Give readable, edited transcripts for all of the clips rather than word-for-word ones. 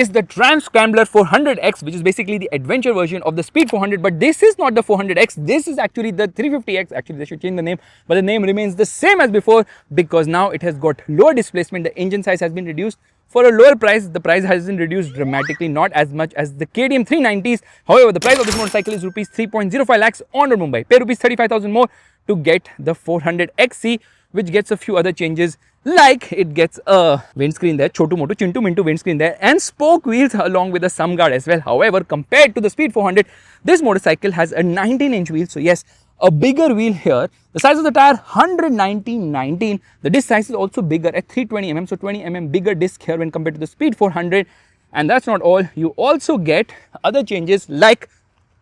is the Triumph Scrambler 400X, which is basically the adventure version of the Speed 400. But this is not the 400X. This is actually the 350X. Actually, they should change the name, but the name remains the same as before because now it has got lower displacement. The engine size has been reduced for a lower price. The price has been reduced dramatically, not as much as the KTM 390s. However, the price of this motorcycle is rupees 3.05 lakhs on road Mumbai. Pay rupees 35,000 more to get the 400XC, which gets a few other changes, like it gets a windscreen there, chotu motu chintu mintu windscreen there, and spoke wheels along with a sum guard as well. However, compared to the Speed 400, this motorcycle has a 19-inch wheel. So yes, a bigger wheel here. The size of the tire 119/19. The disc size is also bigger at 320 mm, so 20 mm bigger disc here when compared to the Speed 400. And that's not all. You also get other changes like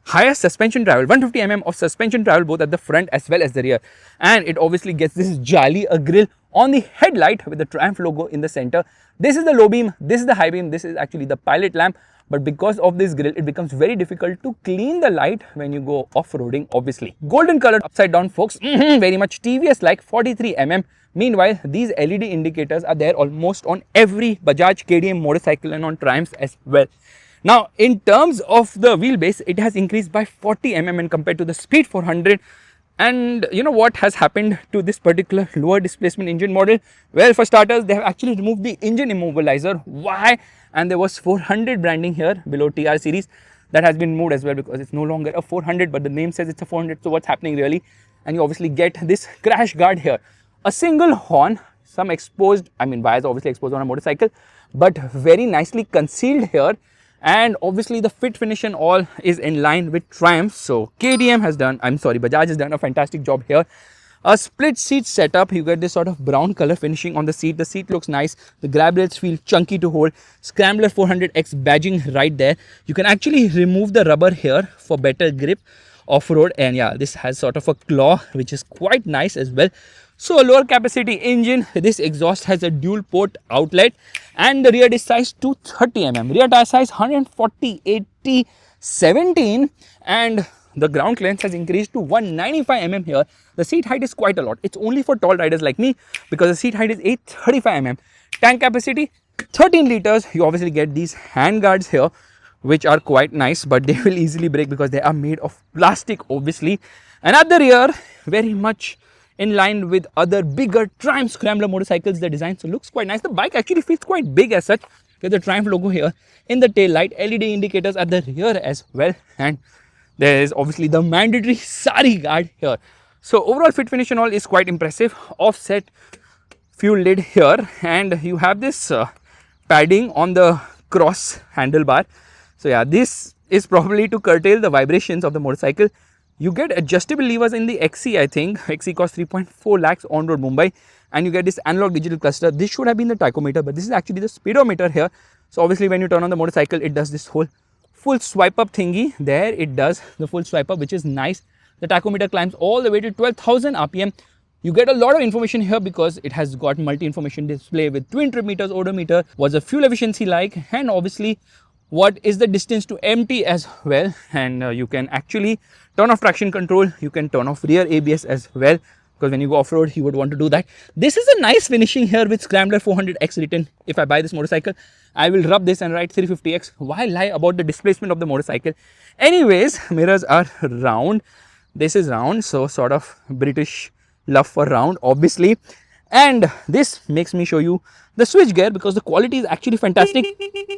higher suspension travel, 150 mm of suspension travel both at the front as well as the rear. And it obviously gets this jolly a grille on the headlight with the Triumph logo in the center. This is the low beam, this is the high beam, this is actually the pilot lamp. But because of this grille, it becomes very difficult to clean the light when you go off-roading, obviously. Golden colored upside down forks, very much TVS like, 43 mm. Meanwhile, these LED indicators are there almost on every Bajaj KTM motorcycle and on Triumphs as well. Now, in terms of the wheelbase, it has increased by 40 mm when compared to the Speed 400. And you know what has happened to this particular lower displacement engine model? Well, for starters, they have actually removed the engine immobilizer. Why? And there was 400 branding here below TR series. That has been moved as well because it's no longer a 400, but the name says it's a 400. So what's happening really? And you obviously get this crash guard here. A single horn, some exposed, wires obviously exposed on a motorcycle, but very nicely concealed here. And obviously the fit finish and all is in line with Triumph. So Bajaj has done a fantastic job here. A split seat setup, you get this sort of brown color finishing on the seat. The seat looks nice. The grab rails feel chunky to hold. Scrambler 400X badging right there. You can actually remove the rubber here for better grip off-road. And yeah, this has sort of a claw, which is quite nice as well. So a lower capacity engine. This exhaust has a dual port outlet, and the rear disc size 230 mm. Rear tire size 140/80/17, and the ground clearance has increased to 195 mm here. The seat height is quite a lot. It's only for tall riders like me because the seat height is 835 mm. Tank capacity 13 liters. You obviously get these hand guards here, which are quite nice, but they will easily break because they are made of plastic, obviously. And at the rear, very much in line with other bigger Triumph Scrambler motorcycles, the design so looks quite nice. The bike actually feels quite big as such. Get the Triumph logo here in the tail light, LED indicators at the rear as well, and there is obviously the mandatory sari guard here. So overall fit finish and all is quite impressive. Offset fuel lid here, and you have this padding on the cross handlebar. So yeah, this is probably to curtail the vibrations of the motorcycle. You get adjustable levers in the XC, I think. XC costs 3.4 lakhs on road Mumbai, and you get this analog digital cluster. This should have been the tachometer, but this is actually the speedometer here. So obviously when you turn on the motorcycle, it does this whole full swipe up thingy. There it does the full swipe up, which is nice. The tachometer climbs all the way to 12,000 RPM. You get a lot of information here because it has got multi-information display with twin trip meters, odometer, what's the fuel efficiency like, and obviously what is the distance to empty as well. And you can actually turn off traction control. You can turn off rear ABS as well, because when you go off-road, you would want to do that. This is a nice finishing here with Scrambler 400X written. If I buy this motorcycle, I will rub this and write 350X. Why lie about the displacement of the motorcycle? Anyways, mirrors are round. This is round, so sort of British love for round, obviously. And this makes me show you the switch gear because the quality is actually fantastic.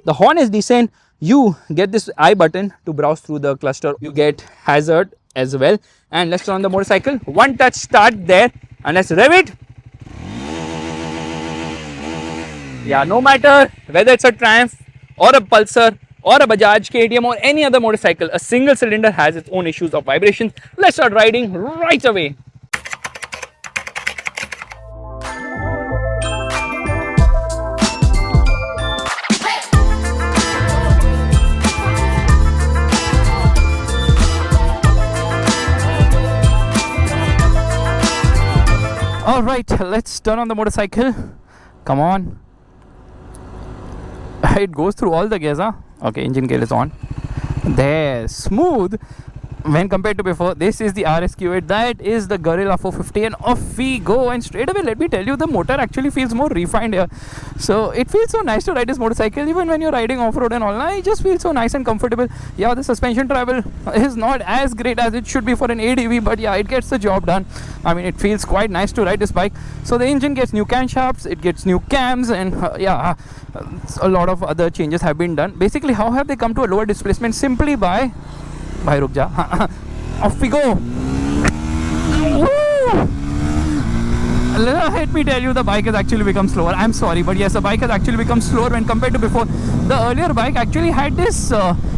The horn is decent. You get this I button to browse through the cluster. You get hazard as well. And let's turn on the motorcycle. One touch start there, and let's rev it. Yeah, no matter whether it's a Triumph or a Pulsar or a Bajaj, KTM or any other motorcycle, a single cylinder has its own issues of vibration. Let's start riding right away. Alright, let's turn on the motorcycle. Come on. It goes through all the gears, huh? Okay, engine gear is on. There, smooth. when compared to before. This is the RSQ8, that is the Gorilla 450, and off we go. And straight away, let me tell you, the motor actually feels more refined here. So it feels so nice to ride this motorcycle, even when you're riding off-road and all. It just feels so nice and comfortable. Yeah, the suspension travel is not as great as it should be for an ADV, but yeah, it gets the job done. I mean, it feels quite nice to ride this bike. So the engine gets new camshafts, it gets new cams, and yeah, a lot of other changes have been done. Basically, how have they come to a lower displacement? Simply by ruk ja. Off we go. Woo! Let me tell you, the bike has actually become slower. I'm sorry, but yes, the bike has actually become slower when compared to before. The earlier bike actually had this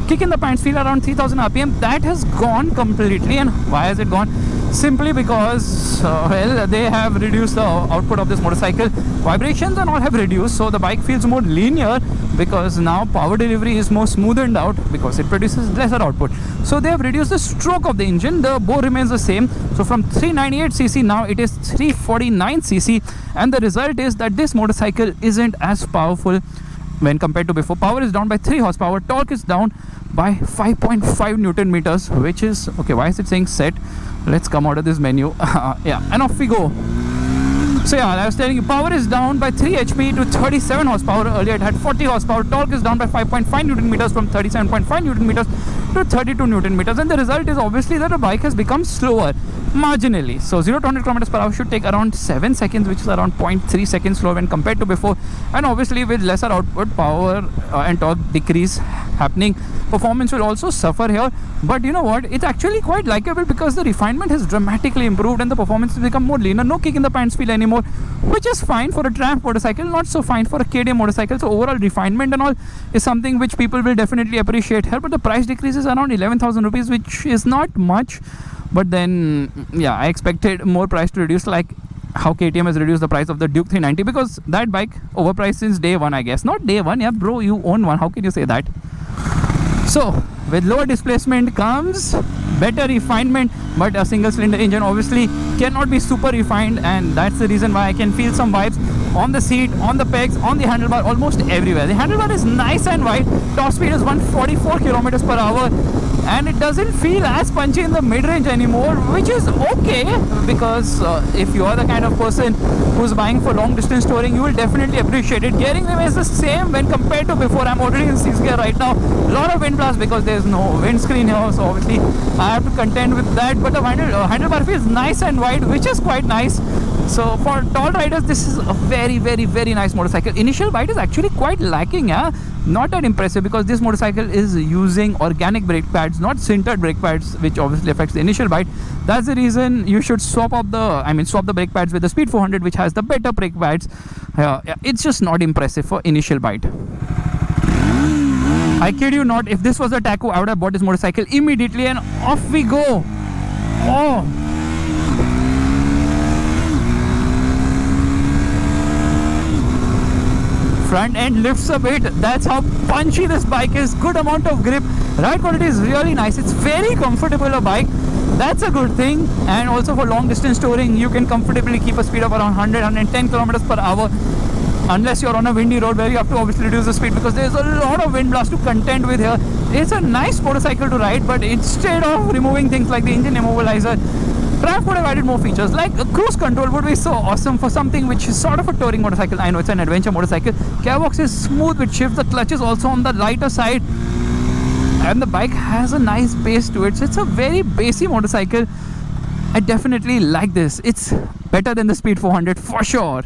kick in the pants feel around 3000 RPM. That has gone completely. And why has it gone? Simply because well, they have reduced the output of this motorcycle. Vibrations and all have reduced, so the bike feels more linear, because now power delivery is more smoothened out because it produces lesser output. So they have reduced the stroke of the engine. The bore remains the same, so from 398cc now it is 349cc, and the result is that this motorcycle isn't as powerful when compared to before. Power is down by 3 horsepower, torque is down by 5.5 Newton meters, which is okay. Why is it saying set? Let's come out of this menu. Yeah, and off we go. So yeah, I was telling you, power is down by 3 HP to 37 horsepower. Earlier it had 40 horsepower. Torque is down by 5.5 Newton meters from 37.5 Newton meters to 32 Newton meters. And the result is obviously that the bike has become slower marginally. So 0 to 100 kilometers per hour should take around 7 seconds, which is around 0.3 seconds slower when compared to before. And obviously with lesser output, power and torque decrease happening, performance will also suffer here. But you know what, it's actually quite likable because the refinement has dramatically improved and the performance has become more linear. No kick in the pants feel anymore, which is fine for a Triumph motorcycle, not so fine for a KTM motorcycle. So overall refinement and all is something which people will definitely appreciate here. But the price decrease is around 11,000 rupees, which is not much. But then yeah, I expected more price to reduce, like how KTM has reduced the price of the Duke 390, because that bike overpriced since day one, I guess. Not day one, yeah bro, you own one, how can you say that? So with lower displacement comes better refinement, but a single cylinder engine obviously cannot be super refined, and that's the reason why I can feel some vibes on the seat, on the pegs, on the handlebar, almost everywhere. The handlebar is nice and wide. Top speed is 144 kilometers per hour, and it doesn't feel as punchy in the mid-range anymore, which is okay, because if you are the kind of person who's buying for long distance touring, you will definitely appreciate it. Gearing remains the same when compared to before. I'm already in 6th gear right now. A lot of wind blast because there's no windscreen here, so obviously I have to contend with that. But the handlebar feels nice and wide, which is quite nice. So for tall riders, this is a very nice motorcycle. Initial bite is actually quite lacking, yeah? Not that impressive, because this motorcycle is using organic brake pads, not sintered brake pads, which obviously affects the initial bite. That's the reason you should swap the brake pads with the Speed 400, which has the better brake pads. Yeah, it's just not impressive for initial bite. I kid you not, if this was a Taco, I would have bought this motorcycle immediately, and off we go. Oh, front end lifts a bit. That's how punchy this bike is. Good amount of grip. Ride quality is really nice. It's very comfortable a bike. That's a good thing. And also for long distance touring, you can comfortably keep a speed of around 110 kilometers per hour. Unless you're on a windy road where you have to obviously reduce the speed, because there's a lot of wind blast to contend with here. It's a nice motorcycle to ride, but instead of removing things like the engine immobilizer, Triumph would have added more features, like a cruise control would be so awesome for something which is sort of a touring motorcycle. I know it's an adventure motorcycle. Gearbox is smooth with shifts. The clutch is also on the lighter side, and the bike has a nice pace to it. So it's a very bassy motorcycle. I definitely like this. It's better than the Speed 400 for sure,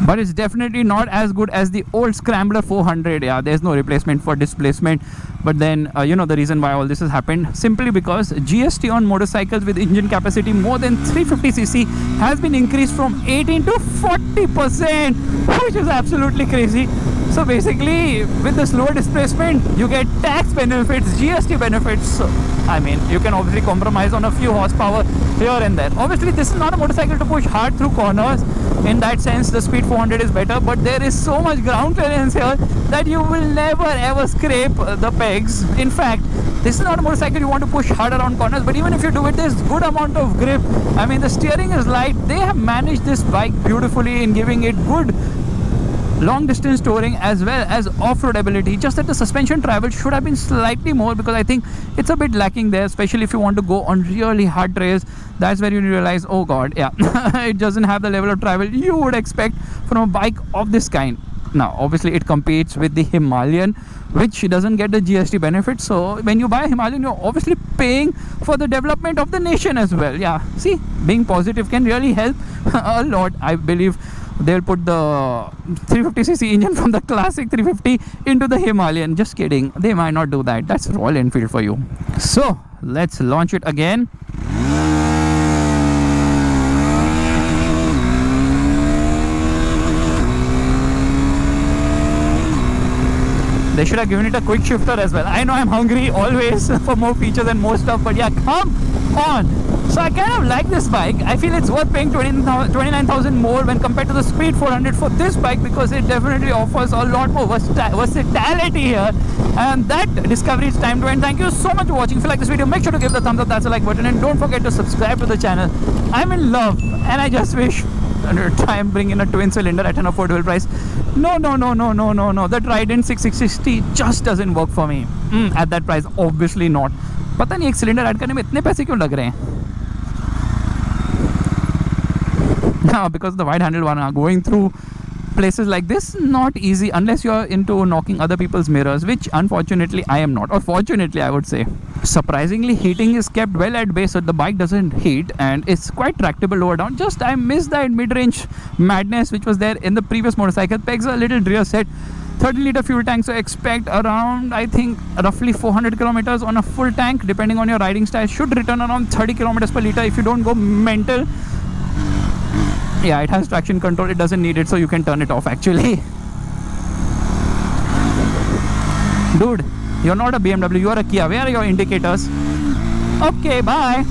but it's definitely not as good as the old Scrambler 400. Yeah, there's no replacement for displacement. But then you know the reason why all this has happened, simply because GST on motorcycles with engine capacity more than 350cc has been increased from 18 to 40%, which is absolutely crazy. So basically, with the slower displacement, you get tax benefits, GST benefits. So, I mean, you can obviously compromise on a few horsepower here and there. Obviously, this is not a motorcycle to push hard through corners. In that sense, the Speed 400 is better, but there is so much ground clearance here that you will never ever scrape the pegs. In fact, this is not a motorcycle you want to push hard around corners, but even if you do it, there's good amount of grip. I mean, the steering is light. They have managed this bike beautifully in giving it good long distance touring as well as off-road ability. Just that the suspension travel should have been slightly more, because I think it's a bit lacking there, especially if you want to go on really hard trails. That's where you realize, oh god, yeah, it doesn't have the level of travel you would expect from a bike of this kind. Now obviously it competes with the Himalayan, which doesn't get the GST benefit. So when you buy a Himalayan, you're obviously paying for the development of the nation as well. Yeah, see, being positive can really help a lot. I believe they'll put the 350cc engine from the classic 350 into the Himalayan. Just kidding, they might not do that. That's Royal Enfield for you. So let's launch it again. They should have given it a quick shifter as well. I know I'm hungry always for more features and more stuff, but yeah, come on. So I kind of like this bike. I feel it's worth paying 29,000 more when compared to the Speed 400 for this bike, because it definitely offers a lot more versatility here. And that discovery is time to end. Thank you so much for watching. If you like this video, make sure to give the thumbs up, that's the like button, and don't forget to subscribe to the channel. I'm in love, and I just wish try and bring in a twin cylinder at an affordable price. No. The Trident 660 just doesn't work for me at that price. Obviously not. पता नहीं एक cylinder add करने में इतने पैसे क्यों लग रहे हैं. Now because the wide handle one are going through places like this, not easy unless you're into knocking other people's mirrors, which unfortunately I am not, or fortunately I would say. Surprisingly, heating is kept well at bay, so the bike doesn't heat, and it's quite tractable lower down. Just I miss that mid-range madness which was there in the previous motorcycle. Pegs a little rear set, 30-liter fuel tank, so expect around, I think, roughly 400 kilometers on a full tank, depending on your riding style. Should return around 30 kilometers per liter if you don't go mental. Yeah, it has traction control, it doesn't need it, so you can turn it off actually. Dude, you're not a BMW, you're a Kia. Where are your indicators? Okay, bye.